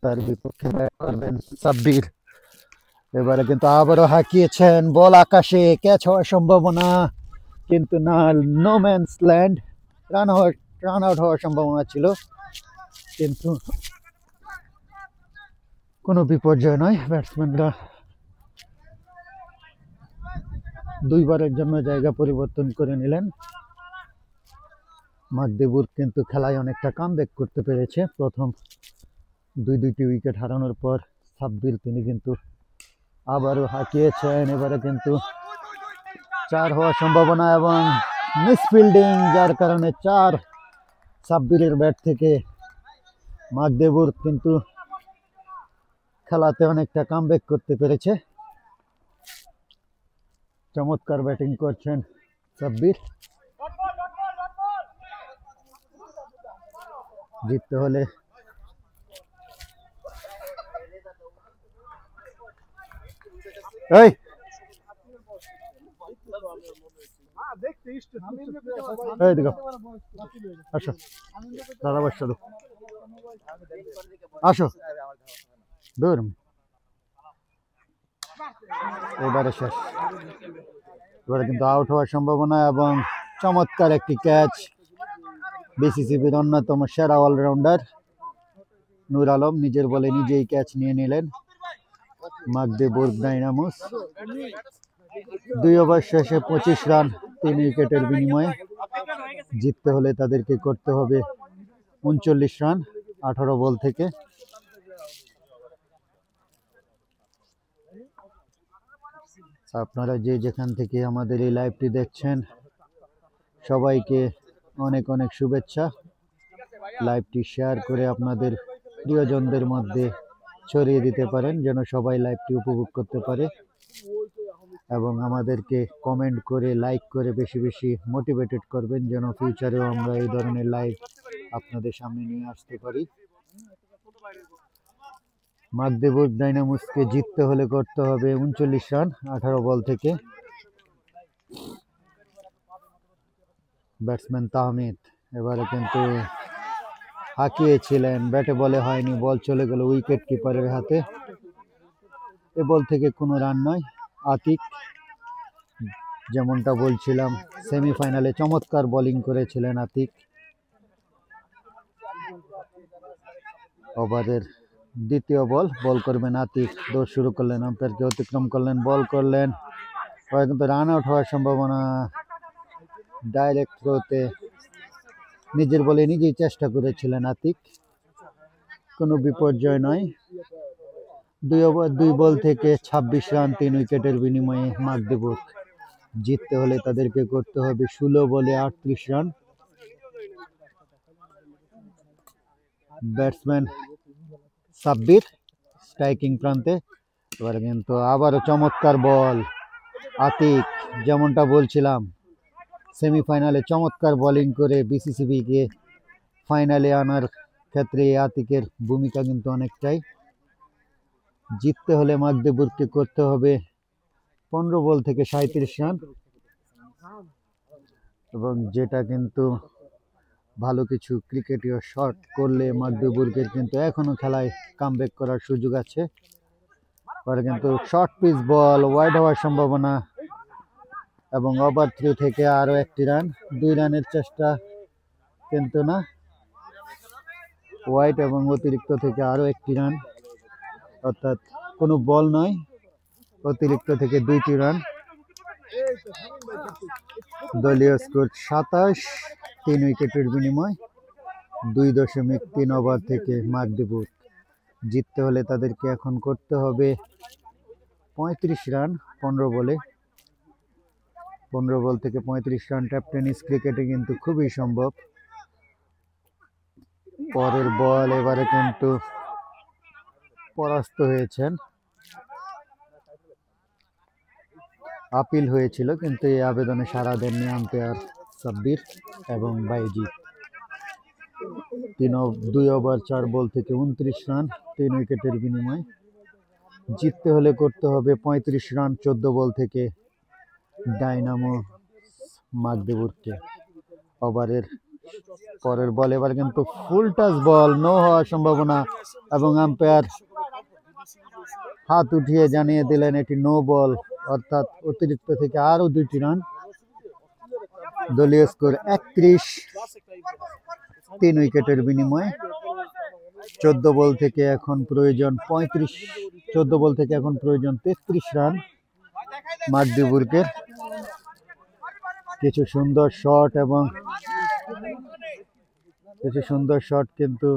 তার বিপক্ষে ব্যাট করবেন সাব্বির। এবারে কিন্তু আবারও হাঁকিয়েছেন, বল আকাশে, ক্যাচ হওয়ার সম্ভাবনা কিন্তু না, no man's land. Run out হওয়ার সম্ভাবনা ছিল কিন্তু কোনো বিপর্যয় নয়। ব্যাটসম্যানরা দুইবারের জন্য জায়গা পরিবর্তন করে নিলেন। মাগদেবুর কিন্তু খেলায় অনেকটা কামব্যাক করতে পেরেছে। প্রথম দুইটি উইকেট হারানোর পর সাব্বির তিনি কিন্তু আবারও হাঁকিয়েছেন। এবারে কিন্তু 4 হওয়ার সম্ভাবনা এবং মিসফিল্ডিং, যার কারণে 4। সাব্বিরের ব্যাট থেকে মাগদেবুর কিন্তু খেলাতে অনেকটা কামব্যাক করতে পেরেছে। চমৎকার ব্যাটিং করছেন সাব্বির। জিততে হলে এই দেখো, আসো দাদা, বসো, আসো দূর। এবারে শেষ, এবারে কিন্তু আউট হওয়ার সম্ভাবনা এবং চমৎকার একটি ক্যাচ। বিসিসিবির অন্যতম সেরা অলরাউন্ডার নূর আলম নিজের বলে নিজেই ক্যাচ নিয়ে নিলেন। মাগদেবুর ডাইনামোস 2 ওভার শেষে 25 রান 3 উইকেটের বিনিময়ে। জিততে হলে তাদেরকে করতে হবে 39 রান 18 বল থেকে। আপনারা যে যেখান থেকে আমাদের এই লাইভটি দেখছেন সবাইকে অনেক অনেক শুভেচ্ছা। লাইভটি শেয়ার করে আপনাদের প্রিয়জনদের মধ্যে ছড়িয়ে দিতে পারেন যেন সবাই লাইভটি উপভোগ করতে পারে, এবং আমাদেরকে কমেন্ট করে লাইক করে বেশি বেশি মোটিভেটেড করবেন যেন ফিউচারেও আমরা এই ধরনের লাইভ আপনাদের সামনে নিয়ে আসতে পারি। মাগদেবুর ডাইনামোসকে জিততে হলে করতে হবে 39 রান 18 বল থেকে। ব্যাটসম্যান তাহমিদ এবারে কিন্তু হাঁকিয়েছিলেন, ব্যাটে বলে হয়নি, বল চলে গেল উইকেট কিপারের হাতে। এ বল থেকে কোনো রান নয়। আতিক, যেমনটা বলছিলাম, সেমিফাইনালে চমৎকার বোলিং করেছিলেন আতিক। ওভারের দ্বিতীয় বল করবেন আতিক। দৌড় শুরু করলেন, আম্পায়ারকে অতিক্রম করলেন, বল করলেন। কিন্তু রান আউট হওয়ার সম্ভাবনা। ডাইরেক্ট থ্রোতে নিজের বলে নিজেই চেষ্টা করেছিলেন আতিক, কোনো বিপর্যয় নয়। 2 বল থেকে 26 রান 3 উইকেটের বিনিময়ে মাগদেবুর। জিততে হলে তাদেরকে করতে হবে 16 বলে 38 রান। ব্যাটসম্যান সাব্বির স্ট্রাইকিং প্রান্তে। এবার কিন্তু আবারও চমৎকার বল আতিক, যেমনটা বলছিলাম সেমিফাইনালে চমৎকার বোলিং করে বিসিসিবিকে ফাইনালে আনার ক্ষেত্রে আতিকের ভূমিকা কিন্তু অনেকটাই। জিততে হলে মাগদেবুরকে করতে হবে 15 বল থেকে 37 রান, এবং যেটা কিন্তু ভালো কিছু ক্রিকেটীয় শট করলে মাগদেবুরকে কিন্তু এখনো খেলায় কামব্যাক করার সুযোগ আছে। পরে কিন্তু শর্ট পিচ বল, ওয়াইড হওয়ার সম্ভাবনা এবং ওভার থ্রু থেকে আরো 1টি রান। 2 রানের চেষ্টা কিন্তু না, ওয়াইড এবং অতিরিক্ত থেকে আরো 1টি রান, অর্থাৎ কোনো বল নয়, অতিরিক্ত থেকে 2টি রান। দলীয় স্কোর 27, 3 উইকেটের বিনিময়। 2.3 ওভার থেকে মাগদেবুর। জিততে হলে তাদেরকে এখন করতে হবে 35 রান 15 বলে। 15 বল থেকে 35 রান ট্যাপ টেনিস ক্রিকেটে কিন্তু খুবই সম্ভব। পরের বল এবারে কিন্তু পরাস্ত হয়েছেন। আপিল হয়েছিল, কিন্তু এই আবেদনে সাড়া দেননি আম্পায়ার সাব্বির এবং বাইজিৎ। 2 ওভার 4 বল থেকে 29 রান 3 উইকেটের বিনিময়ে। জিততে হলে করতে হবে 35 রান 14 বল থেকে ডাইনামো মাগদেবুরকে। ওভারের পরের বল এবার কিন্তু ফুল টাচ বল, নো হওয়ার সম্ভাবনা, এবং আম্পায়ার হাত উঠিয়ে জানিয়ে দিলেন এটি নো বল, অর্থাৎ অতিরিক্ত থেকে আরো 2টি রান। দলীয় স্কোর 31, 3 উইকেটের বিনিময়ে। 14 বল থেকে এখন প্রয়োজন 33 রান মাগদেবুরকে। কিছু সুন্দর শট কিন্তু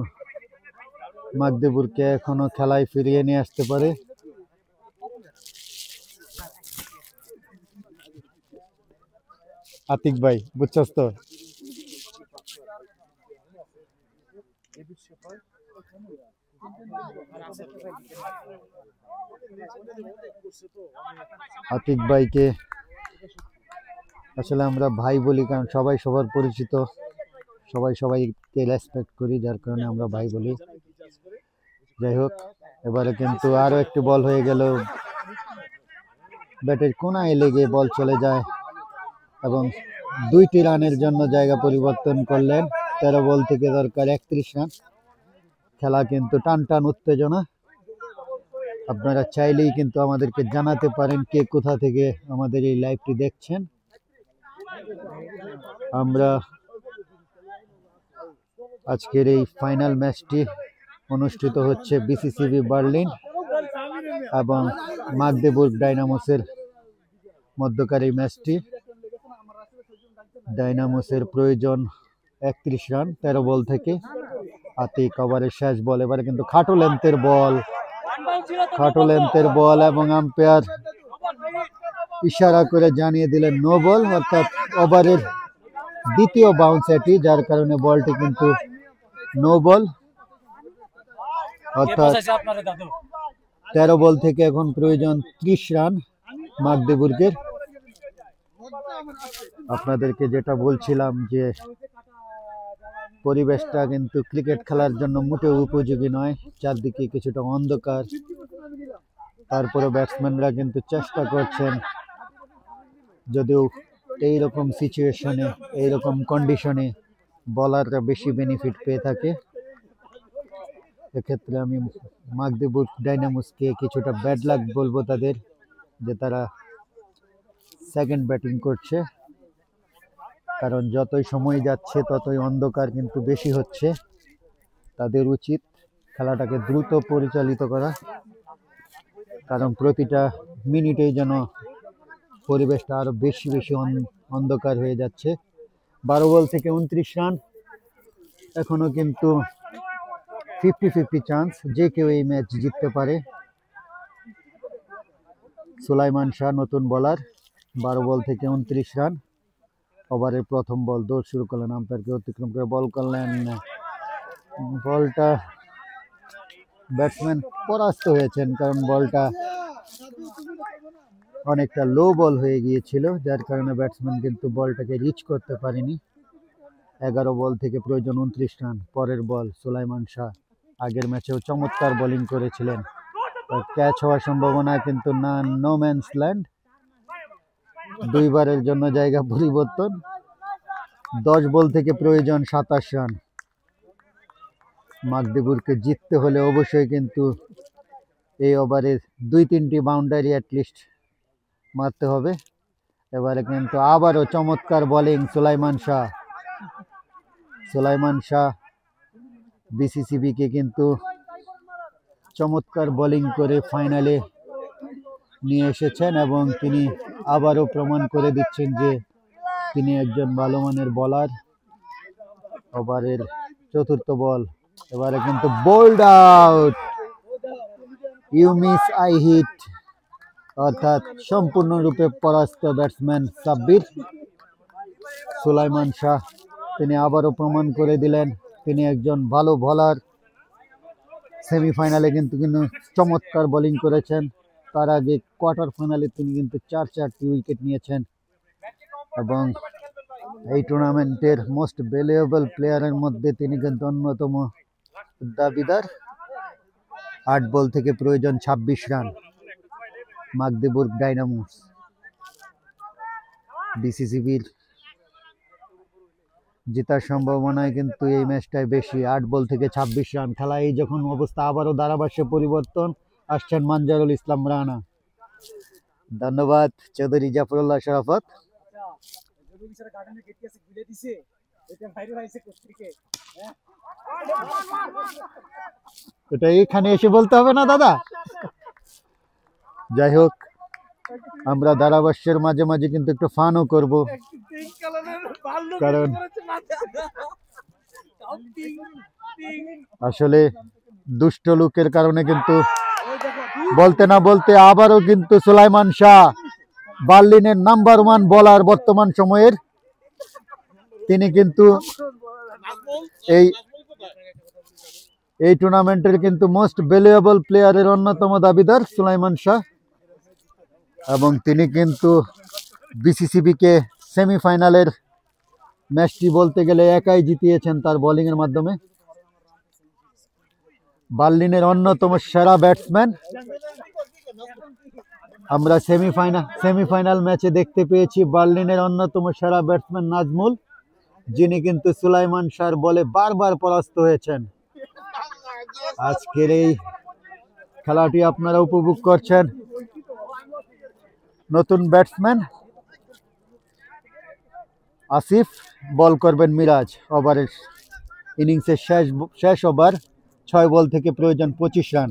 মাগদেবুরকে এখনো খেলায় ফিরিয়ে নিয়ে আসতে পারে। আতিক ভাই বুঝছস তো? আতিক ভাইকে আসলে আমরা ভাই বলি, কারণ সবাই সবার পরিচিত, সবাই সবাইকে রেসপেক্ট করি, যার কারণে আমরা ভাই বলি। যাই হোক, এবারে কিন্তু আরো একটি বল হয়ে গেল, ব্যাটের কোনায় লেগে বল চলে যায় এবং 2টি রানের জন্য জায়গা পরিবর্তন করলেন। 13 বল থেকে দরকার 31 রান। খেলা কিন্তু টান উত্তেজনা। আপনারা চাইলেই কিন্তু আমাদেরকে জানাতে পারেন কে কোথা থেকে আমাদের এই লাইভটি দেখছেন। আমরা আজকের এই ফাইনাল ম্যাচটি অনুষ্ঠিত হচ্ছে বিসিসিবি বার্লিন এবং মাগদেবুর্গ ডাইনামোসের মধ্যকার এই ম্যাচটি। ডাইনামোসের প্রয়োজন 31 রান 13 বল থেকে। আতিক ওভারের শেষ বল, এবারে কিন্তু খাটো লেন্থের বল এবং আম্পায়ার ইশারা করে জানিয়ে দিলেন নো বল, অর্থাৎ ওভারের দ্বিতীয় বাউন্স এটি, যার কারণে বলটি কিন্তু নো বল। অর্থাৎ 13 বল থেকে এখন প্রয়োজন 30 রান মাগদেবুর্গের। আপনাদেরকে যেটা বলছিলাম যে পরিবেশটা কিন্তু ক্রিকেট খেলার জন্য মোটেও উপযোগী নয়, চারদিকে কিছুটা অন্ধকার। তারপরে ব্যাটসম্যানরা কিন্তু চেষ্টা করছেন, যদিও এইরকম সিচুয়েশনে, এইরকম কন্ডিশনে বলাররা বেশি বেনিফিট পেয়ে থাকে। এক্ষেত্রে আমি মাগদেবুর্গ ডাইনামোসকে কিছুটা ব্যাড লাক বলবো তাদের, যে তারা সেকেন্ড ব্যাটিং করছে, কারণ যতই সময় যাচ্ছে ততই অন্ধকার কিন্তু বেশি হচ্ছে। তাদের উচিত খেলাটাকে দ্রুত পরিচালিত করা, কারণ প্রতিটা মিনিটেই যেন পরিবেশটা আরো বেশি অন্ধকার হয়ে যাচ্ছে। 12 বল থেকে 29 রান, এখনো কিন্তু 50-50 চান্স, যে কেউ এই ম্যাচ জিততে পারে। সুলাইমান শাহ নতুন বোলার, 12 বল থেকে 29 রান। ওভারের প্রথম বল, দৌড় শুরু করলেন, আম্পায়ারকে অতিক্রম করে বল করলেন। বলটা ব্যাটসম্যান পরাস্ত হয়েছেন, কারণ বলটা অনেকটা লো বল হয়ে গিয়েছিল, যার কারণে ব্যাটসম্যান কিন্তু বলটাকে রিচ করতে পারেনি। 11 বল থেকে প্রয়োজন 29 রান। পরের বল সুলাইমান শাহ, আগের ম্যাচেও চমৎকার বোলিং করেছিলেন, ক্যাচ হওয়ার সম্ভাবনা কিন্তু না, নো ম্যানস ল্যান্ড। 2 বারের জন্য জায়গা পরিবর্তন। 10 বল থেকে প্রয়োজন 27 রান। মাগদেবুর্গকে জিততে হলে অবশ্যই কিন্তু এই ওভারে 2-3টি বাউন্ডারি অ্যাটলিস্ট মারতে হবে। এবারে কিন্তু আবারও চমৎকার বোলিং সুলাইমান শাহ বিসিসিবিকে কিন্তু চমৎকার বোলিং করে ফাইনালে নিয়ে এসেছেন এবং তিনি আবারও প্রমাণ করে দিচ্ছেন যে তিনি একজন ভালো মানের বোলার। ওভারের চতুর্থ বল, এবারে কিন্তু bowled out, you miss I hit, অর্থাৎ সম্পূর্ণরূপে পরাস্ত ব্যাটসম্যান সাব্বির। সুলাইমান শাহ তিনি আবারও প্রমাণ করে দিলেন তিনি একজন ভালো বোলার। সেমিফাইনালে কিন্তু চমৎকার বোলিং করেছেন, তার আগে কোয়ার্টার ফাইনালে তিনি কিন্তু 4টি উইকেট নিয়েছেন এবং এই টুর্নামেন্টের মোস্ট ভ্যালুয়েবল প্লেয়ারের মধ্যে তিনি কিন্তু অন্যতম দাবিদার। 8 বল থেকে প্রয়োজন 26 রান মাগদেবুর্গ ডাইনামোস। বিসিসিবির জেতার সম্ভাবনায় কিন্তু এই ম্যাচটায় বেশি। 8 বল থেকে 26 রান খেলা, এই যখন অবস্থা আবারও ধারাভাষ্যে পরিবর্তন। আসছেন মানজারুল ইসলাম রানা। ধন্যবাদ চৌধুরী জাফরুল্লাহ শরাফত। এটা এখানে এসে বলতে হবে না দাদা। যাই হোক, আমরা ধারাভাষ্যের মাঝে মাঝে কিন্তু একটু ফানও করব, কারণ আসলে দুষ্ট লোকের কারণে কিন্তু বলতে না বলতে আবারও কিন্তু সুলাইমান শাহ, বার্লিনের নাম্বার 1 বোলার বর্তমান সময়ের, তিনি কিন্তু এই টুর্নামেন্টের কিন্তু মোস্ট ভ্যালুয়েবল প্লেয়ারের অন্যতম দাবিদার সুলাইমান শাহ, এবং তিনি কিন্তু বিসিসিবিকে সেমিফাইনালের ম্যাচটি বলতে গেলে একাই জিতিয়েছেন তার বোলিংয়ের মাধ্যমে। বার্লিনের অন্যতম সেরা ব্যাটসম্যান আমরা সেমিফাইনাল ম্যাচে দেখতে পেয়েছি বার্লিনের অন্যতম সেরা ব্যাটসম্যান নাজমুল, যিনি কিন্তু সুলাইমান শাহর বলে বারবার পরাস্ত হয়েছেন। আজকের এই খেলাটি আপনারা উপভোগ করছেন। নতুন ব্যাটসম্যান আসিফ, বল করবেন মিরাজ। ওভারের ইনিংসের শেষ ওভার, 6 বল থেকে প্রয়োজন 25 রান।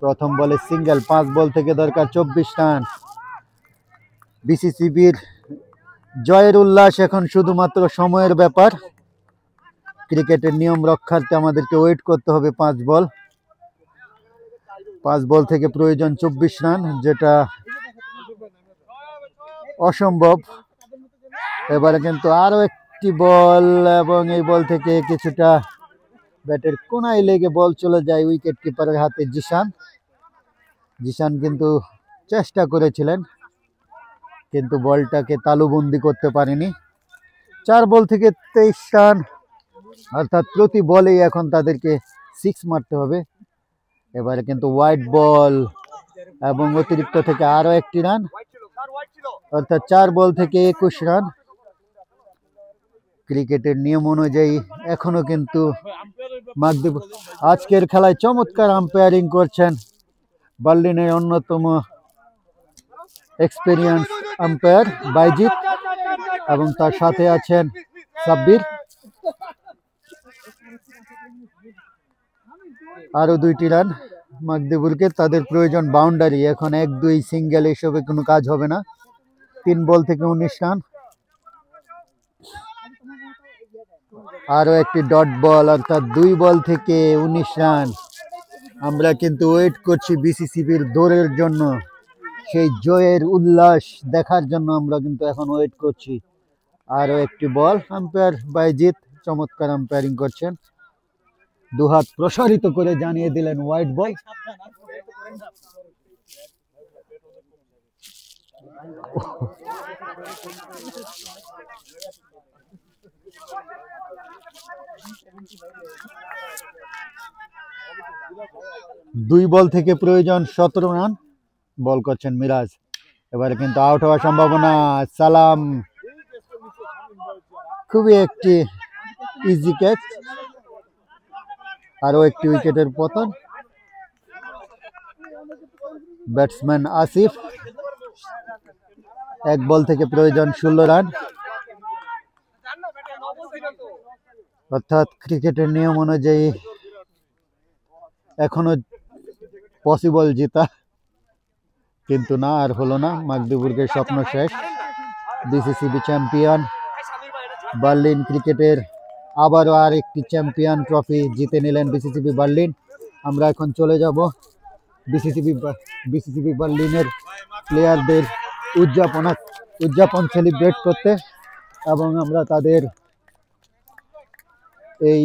প্রথম বলে সিঙ্গেল, 5 বল থেকে দরকার 24 রান। বিসিসিবির জয়ের উল্লাস এখন শুধুমাত্র সময়ের ব্যাপার। ক্রিকেটের নিয়ম রক্ষার্থে আমাদেরকে ওয়েট করতে হবে 5 বল থেকে প্রয়োজন 24 রান, যেটা অসম্ভব। এবারে কিন্তু আরো একটি বল, এবং এই বল থেকে কিছুটা ব্যাটের কোনায় লেগে বল চলে যায় উইকেট কিপারের হাতে। জিশান কিন্তু চেষ্টা করেছিলেন, কিন্তু বলটাকে তালুবন্দি করতে পারেনি। 4 বল থেকে 23 রান, অর্থাৎ প্রতি বলেই এখন তাদেরকে 6 মারতে হবে। এবারে কিন্তু হোয়াইট বল এবং অতিরিক্ত থেকে আরো একটি রান, অর্থাৎ 4 বল থেকে 21 রান। ক্রিকেটের নিয়ম অনুযায়ী এখনো কিন্তু আজকের খেলায় চমৎকার আম্পায়ারিং করছেন বার্লিনের অন্যতম এক্সপেরিয়েন্স আম্পায়ার বাইজিৎ, এবং তার সাথে আছেন সাব্বির। আরো 2টি রান মাগদেবুরকে, তাদের প্রয়োজন বাউন্ডারি। এখন 1-2 সিঙ্গেল এসবে কোনো কাজ হবে না। 3 বল থেকে 19 রান। আরো একটি ডট বল, অর্থাৎ 2 বল থেকে 19 রান। আমরা কিন্তু ওয়েট করছি বিসিসিবির দৌড়ের জন্য, সেই জয়ের উল্লাস দেখার জন্য আমরা কিন্তু এখন ওয়েট করছি। আরো একটি বল, আম্পায়ার বাইজিৎ চমৎকার আম্পায়ারিং করছেন, দুহাত প্রসারিত করে জানিয়ে দিলেন হোয়াইট বল। দুই বল থেকে প্রয়োজন 17 রান, বল করছেন মিরাজ। এবারে কিন্তু আউট হওয়ার সম্ভাবনা। সালাম, খুবই একটি ইজি ক্যাচ। আরো একটি উইকেটের পতন। ব্যাটসম্যান আসিফ, 1 বল থেকে প্রয়োজন 16 রান, অর্থাৎ ক্রিকেটের নিয়ম অনুযায়ী এখনো পসিবল জেতা, কিন্তু না, আর হলো না। মাগদেবুর্গের স্বপ্ন শেষ। BCCB champion. বার্লিন ক্রিকেটের আবারও আর একটি চ্যাম্পিয়ন ট্রফি জিতে নিলেন বিসিসিবি বার্লিন। আমরা এখন চলে যাব বিসিসিবি বার্লিনের প্লেয়ারদের উদযাপন সেলিব্রেট করতে, এবং আমরা তাদের এই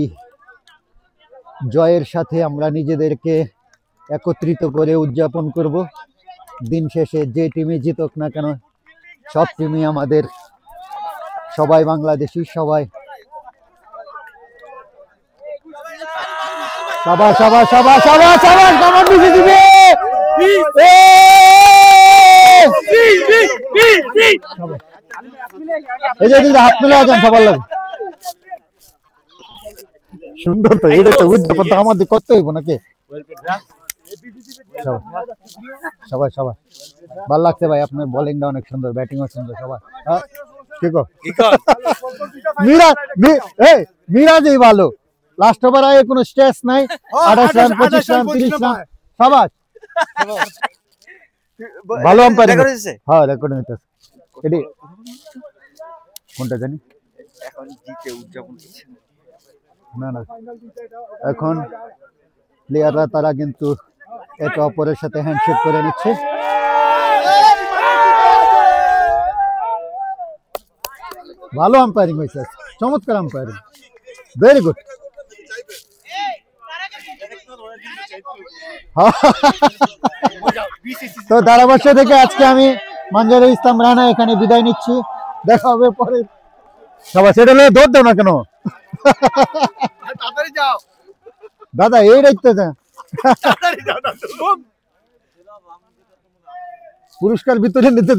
জয়ের সাথে আমরা নিজেদেরকে একত্রিত করে উদযাপন করব। দিন শেষে যে টিমই জিতুক না কেন, সব টিমই আমাদের, সবাই বাংলাদেশি, সবাই। সাবাস সাবাস সাবাস সাবাস সাবাস, কামান দিছে দিবে। এই যে দিদি হাত মিলে আছেন সবার লাগে। সুন্দর তো, এটা তো উদ্যাপন তো আমাদের করতে হইব নাকি? সবাই সবাই ভালো লাগছে ভাই, আপনার বোলিংটা অনেক সুন্দর, ব্যাটিংও সুন্দর। সবাই মিরাজই ভালো, লাস্ট ওভার আগে কোনো স্ট্রেস নাই। 28 রান 25 রান 30 রান, সবাই ভালো আম্পায়ারিং। হ্যাঁ রেকর্ডিং হইতেছে। এটি কোনটা জানি এখন জিতে উদযাপন করছে না না, এখন প্লেয়াররা তারা কিন্তু একে অপরের সাথে হ্যান্ডশেক করে নিচ্ছে। ভালো আম্পায়ারিং হয়েছে, চমৎকার আম্পায়ারিং, ভেরি গুড। তো ধারাভাষ্য থেকে আজকে আমি মঞ্জুরুল ইসলাম রানা এখানে বিদায় নিচ্ছি, দেখা হবে পরে। সবাই সেটা হলে দৌড় দেও না কেন দাদা, এই দায়িত্ব পুরস্কার ভিতরে নিতে